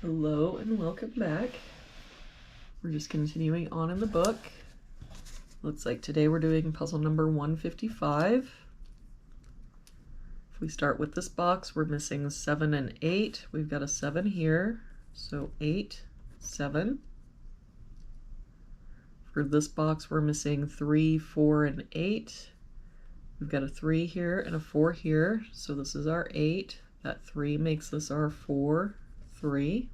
Hello and welcome back. We're just continuing on in the book. Looks like today we're doing puzzle number 155. If we start with this box, we're missing 7 and 8. We've got a 7 here, so 8, 7. For this box, we're missing 3, 4, and 8. We've got a 3 here and a 4 here, so this is our 8. That 3 makes this our 4, 3.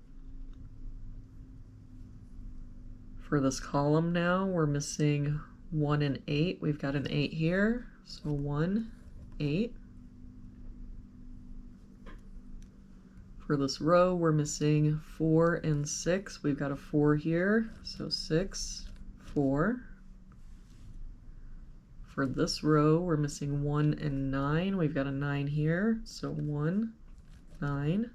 For this column now, we're missing 1 and 8. We've got an 8 here, so 1, 8. For this row, we're missing 4 and 6. We've got a 4 here, so 6, 4. For this row, we're missing 1 and 9. We've got a 9 here, so 1, 9.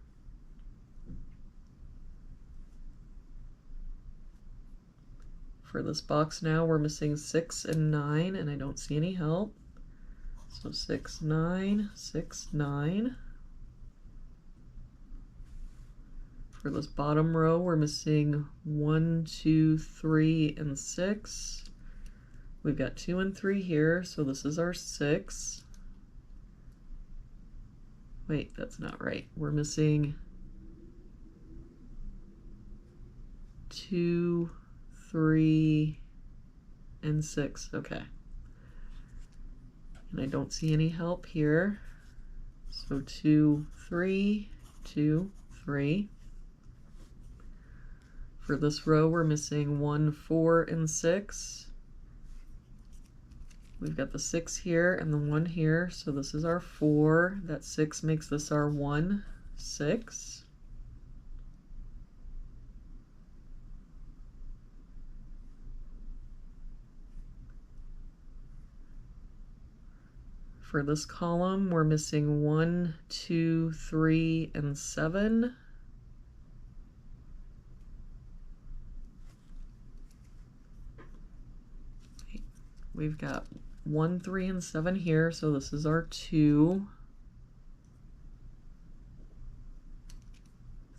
For this box now, we're missing 6 and 9, and I don't see any help. So 6, 9, 6, 9. For this bottom row, we're missing 1, 2, 3, and 6. We've got 2 and 3 here, so this is our 6. Wait, that's not right. We're missing 2, 3, and 6. Okay. And I don't see any help here. So 2, 3, 2, 3. For this row, we're missing 1, 4, and 6. We've got the 6 here and the 1 here, so this is our 4. That 6 makes this our 1, 6. For this column, we're missing 1, 2, 3, and 7. We've got 1, 3, and 7 here, so this is our 2.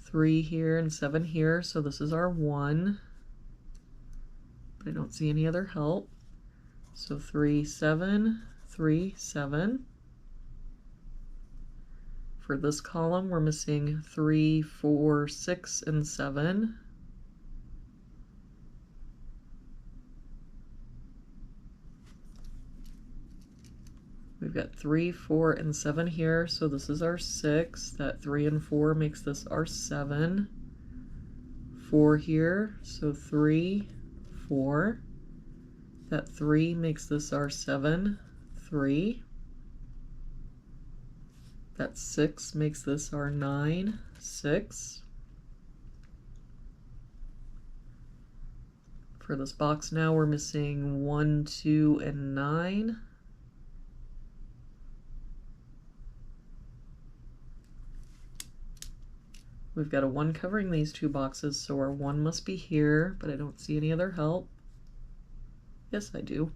3 here and 7 here, so this is our 1. But I don't see any other help. So 3, 7, 3, 7. For this column, we're missing 3, 4, 6, and 7. We've got 3, 4, and 7 here, so this is our 6. That 3 and 4 makes this our 7. 4 here, so 3, 4. That 3 makes this our 7, 3. That 6 makes this our 9, 6. For this box now, we're missing 1, 2, and 9. We've got a 1 covering these two boxes, so our 1 must be here, but I don't see any other help. Yes, I do.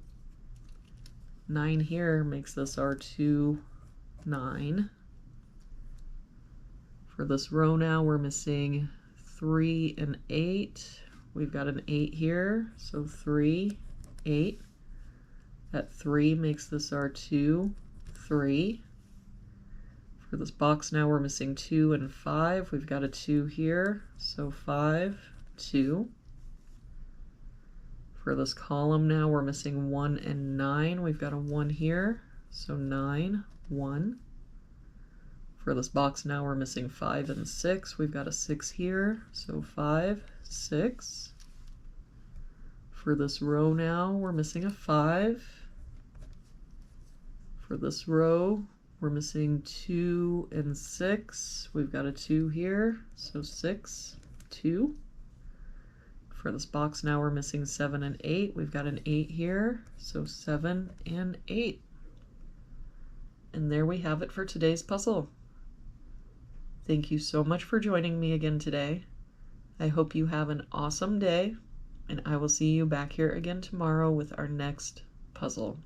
9 here makes this our 2, 9. For this row now, we're missing 3 and 8. We've got an 8 here, so 3, 8. That 3 makes this our 2, 3. For this box now, we're missing 2 and 5. We've got a 2 here, so 5, 2. For this column now, we're missing 1 and 9. We've got a 1 here, so 9, 1. For this box now, we're missing 5 and 6. We've got a 6 here, so 5, 6. For this row now, we're missing a 5. For this row, we're missing 2 and 6. We've got a 2 here, so 6, 2. For this box now, we're missing 7 and 8. We've got an 8 here, so 7 and 8. And there we have it for today's puzzle. Thank you so much for joining me again today. I hope you have an awesome day, and I will see you back here again tomorrow with our next puzzle.